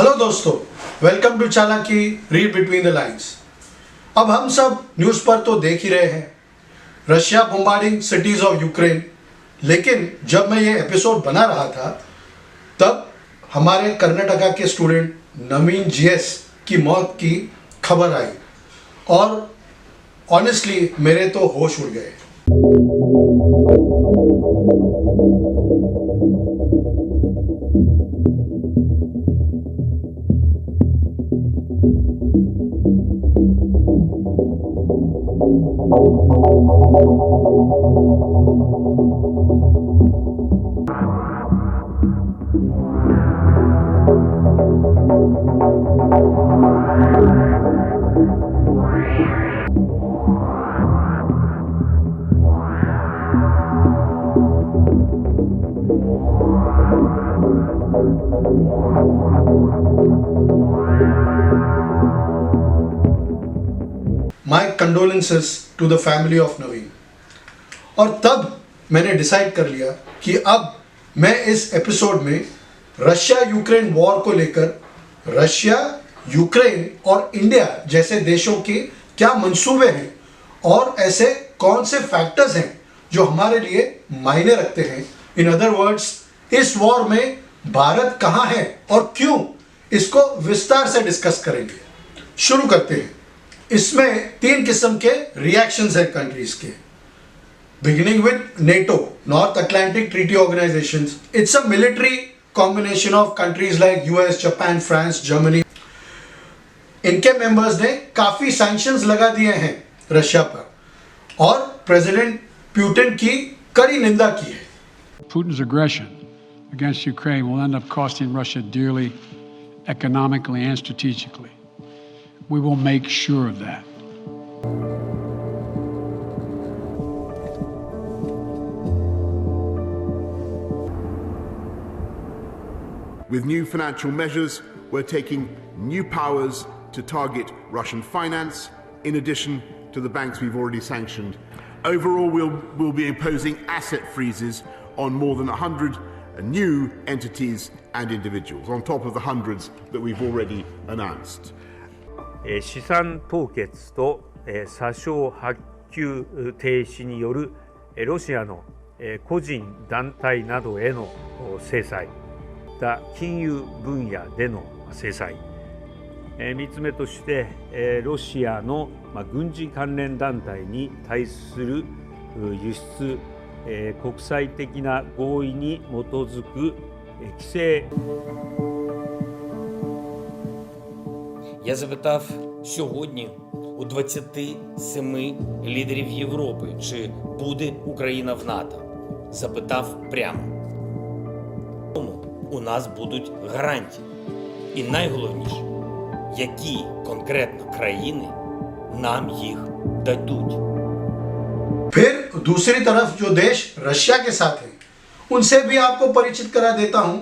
Hello दोस्तों, welcome to चालाकी read between the lines. अब हम सब न्यूज़ पर तो देख ही रहे हैं Russia bombarding cities of Ukraine, लेकिन जब मैं ये एपिसोड बना रहा था तब हमारे कर्नाटका के स्टूडेंट नवीन जीएस की मौत की खबर आई और ऑनेस्टली मेरे तो होश उड़ गए। My condolences to the family of Naveen. और तब मैंने डिसाइड कर लिया कि अब मैं इस एपिसोड में रशिया यूक्रेन वॉर को लेकर रशिया, यूक्रेन और इंडिया जैसे देशों के क्या मंसूबे हैं और ऐसे कौन से फैक्टर्स हैं जो हमारे लिए मायने रखते हैं। इन अदर वर्ड्स, इस वॉर में भारत कहाँ है और क्यों, इसको विस्तार से डिस्कस करेंगे। शुरू करते हैं। इसमें तीन किस्म के रिएक्शंस हैं कंट्रीज के। Beginning with NATO, North Atlantic Treaty Organisation. It's a military combination of countries like US, Japan, France, Germany. इनके मेंबर्स ने काफी सैंक्शंस लगा दिए हैं रशिया पर और प्रेसिडेंट पुतिन की कड़ी निंदा की है। Putin's aggression against Ukraine will end up costing Russia dearly, economically and strategically. We will make sure of that. With new financial measures, we're taking new powers to target Russian finance, in addition to the banks we've already sanctioned. Overall, we'll be imposing asset freezes on more than 100 new entities and individuals, on top of the hundreds that we've already announced. 資産凍結と査証発給停止によるロシアの個人団体などへの制裁、金融分野での制裁、3つ目としてロシアの軍事関連団体に対する輸出、国際的な合意に基づく規制。Я запитав сьогодні у 27 лідерів Європи, чи буде Україна в НАТО. Запитав прямо. Тому у нас будуть гарантії. І найголовніше, які конкретно країни нам їх дадуть. फिर दूसरी तरफ जो देश Russia के साथ हैं, उनसे भी आपको परिचित करा देता हूं।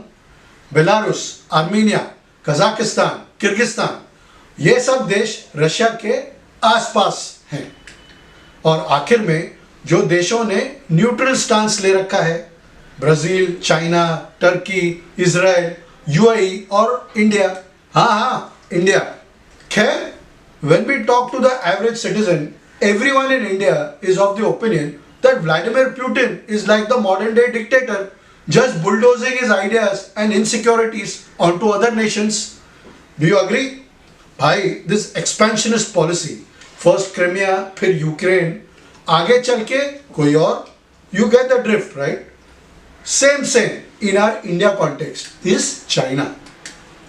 बेलारूस, आर्मेनिया, कजाकिस्तान, किर्गिस्तान, ये सब देश रशिया के आसपास हैं। और आखिर में जो देशों ने न्यूट्रल स्टांस ले रखा है, Brazil, China, Turkey, Israel, UAE और इंडिया। हाँ, इंडिया। खैर, when we talk to the average citizen, everyone in India is of the opinion that Vladimir Putin is like the modern day dictator, just bulldozing his ideas and insecurities onto other nations. Do you agree? भाई, this expansionist policy, first Crimea, फिर Ukraine, आगे चल के कोई और, you get the drift, right? Same in our India context is China.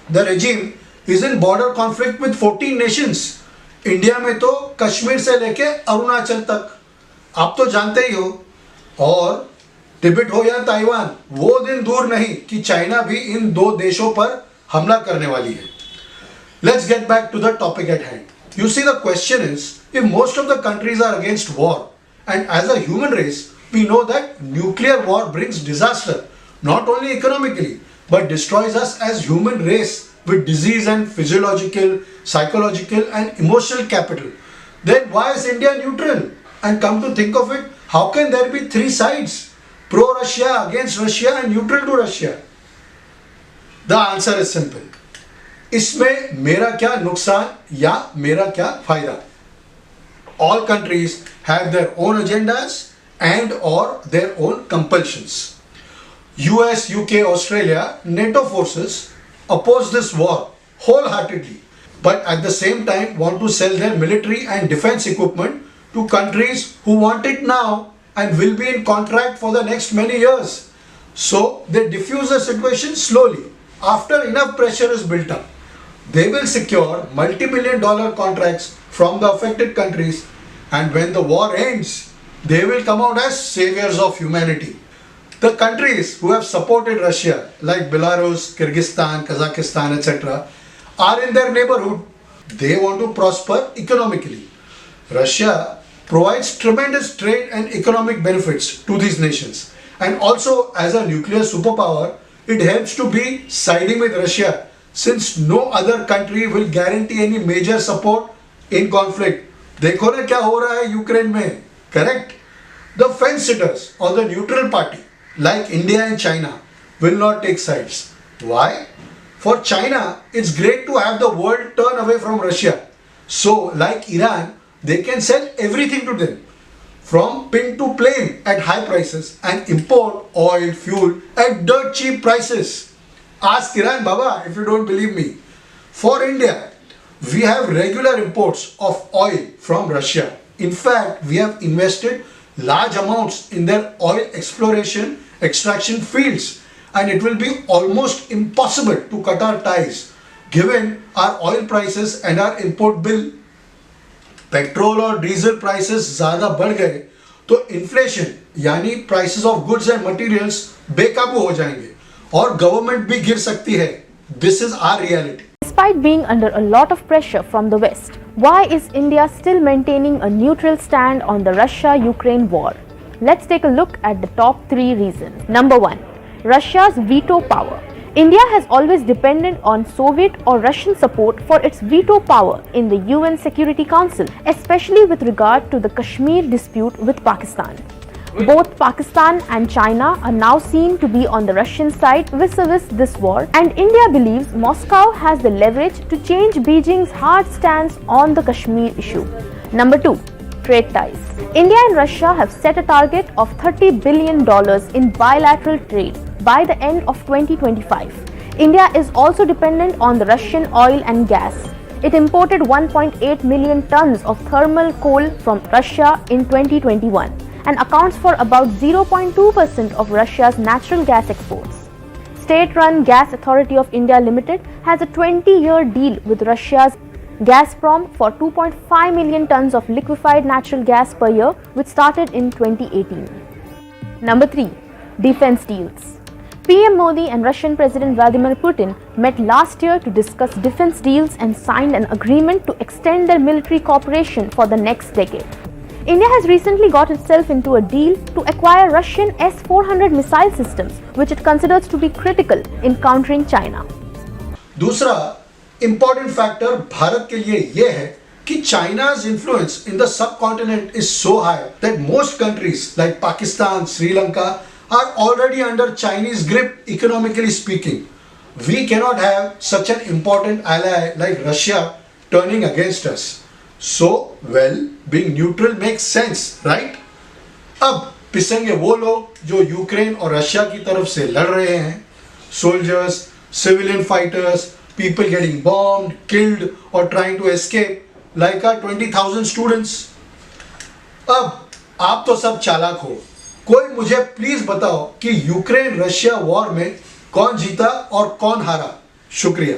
The regime is in border conflict with 14 nations. India में तो कश्मीर से लेके अरुणाचल तक, आप तो जानते ही हो। और तिब्बत हो या ताइवान, वो दिन दूर नहीं कि चाइना भी इन दो देशों पर हमला करने वाली है। Let's get back to the topic at hand. You see, the question is, if most of the countries are against war, and as a human race, we know that nuclear war brings disaster, not only economically, but destroys us as human race with disease and physiological, psychological and emotional capital. Then why is India neutral? And come to think of it, how can there be three sides? Pro-Russia, against Russia and neutral to Russia? The answer is simple. इसमें मेरा क्या नुकसान या मेरा क्या फायदा? All countries have their own agendas and or their own compulsions. US, UK, Australia, NATO forces oppose this war wholeheartedly, but at the same time want to sell their military and defense equipment to countries who want it now and will be in contract for the next many years. So they diffuse the situation slowly. After enough pressure is built up, they will secure multi-million-dollar contracts from the affected countries, and when the war ends, they will come out as saviors of humanity. The countries who have supported Russia, like Belarus, Kyrgyzstan, Kazakhstan, etc., are in their neighborhood. They want to prosper economically. Russia provides tremendous trade and economic benefits to these nations. And also, as a nuclear superpower, it helps to be siding with Russia, since no other country will guarantee any major support in conflict. देखो ना क्या हो रहा है Ukraine में, correct? The fence sitters or the neutral party, like India and China, will not take sides. Why? For China, it's great to have the world turn away from Russia. So, like Iran, they can sell everything to them, from pin to plane at high prices, and import oil, fuel at dirt cheap prices. Ask Iran, Baba, if you don't believe me. For India, we have regular imports of oil from Russia. In fact, we have invested large amounts in their oil exploration, extraction fields, and it will be almost impossible to cut our ties given our oil prices and our import bill. Petrol और diesel prices ज्यादा बढ़ गए तो inflation यानी prices of goods and materials बेकाबू हो जाएंगे और गवर्नमेंट भी गिर सकती है. This is our reality. Despite being under a lot of pressure from the West, why is India still maintaining a neutral stand on the Russia-Ukraine war? Let's take a look at the top 3 reasons. Number 1. Russia's veto power. India has always depended on Soviet or Russian support for its veto power in the UN Security Council, especially with regard to the Kashmir dispute with Pakistan. Both Pakistan and China are now seen to be on the Russian side vis-a-vis this war, and India believes Moscow has the leverage to change Beijing's hard stance on the Kashmir issue. Number 2. Trade ties. India and Russia have set a target of $30 billion in bilateral trade by the end of 2025. India is also dependent on the Russian oil and gas. It imported 1.8 million tons of thermal coal from Russia in 2021 and accounts for about 0.2% of Russia's natural gas exports. State-run Gas Authority of India Limited has a 20-year deal with Russia's Gazprom for 2.5 million tons of liquefied natural gas per year, which started in 2018. Number 3. Defense deals. PM Modi and Russian President Vladimir Putin met last year to discuss defense deals and signed an agreement to extend their military cooperation for the next decade. India has recently got itself into a deal to acquire Russian S-400 missile systems, which it considers to be critical in countering China. दूसरा important factor Bharat के लिए यह है कि China's influence in the subcontinent is so high that most countries like Pakistan, Sri Lanka are already under Chinese grip economically speaking. We cannot have such an important ally like Russia turning against us. So, well, being neutral makes sense, right? अब पिसेंगे वो लोग जो Ukraine और Russia की तरफ से लड़ रहे हैं. Soldiers, civilian fighters, people getting bombed, killed or trying to escape like our 20,000 students. अब आप तो सब चालाक हो. कोई मुझे प्लीज बताओ कि यूक्रेन रशिया वॉर में कौन जीता और कौन हारा. शुक्रिया.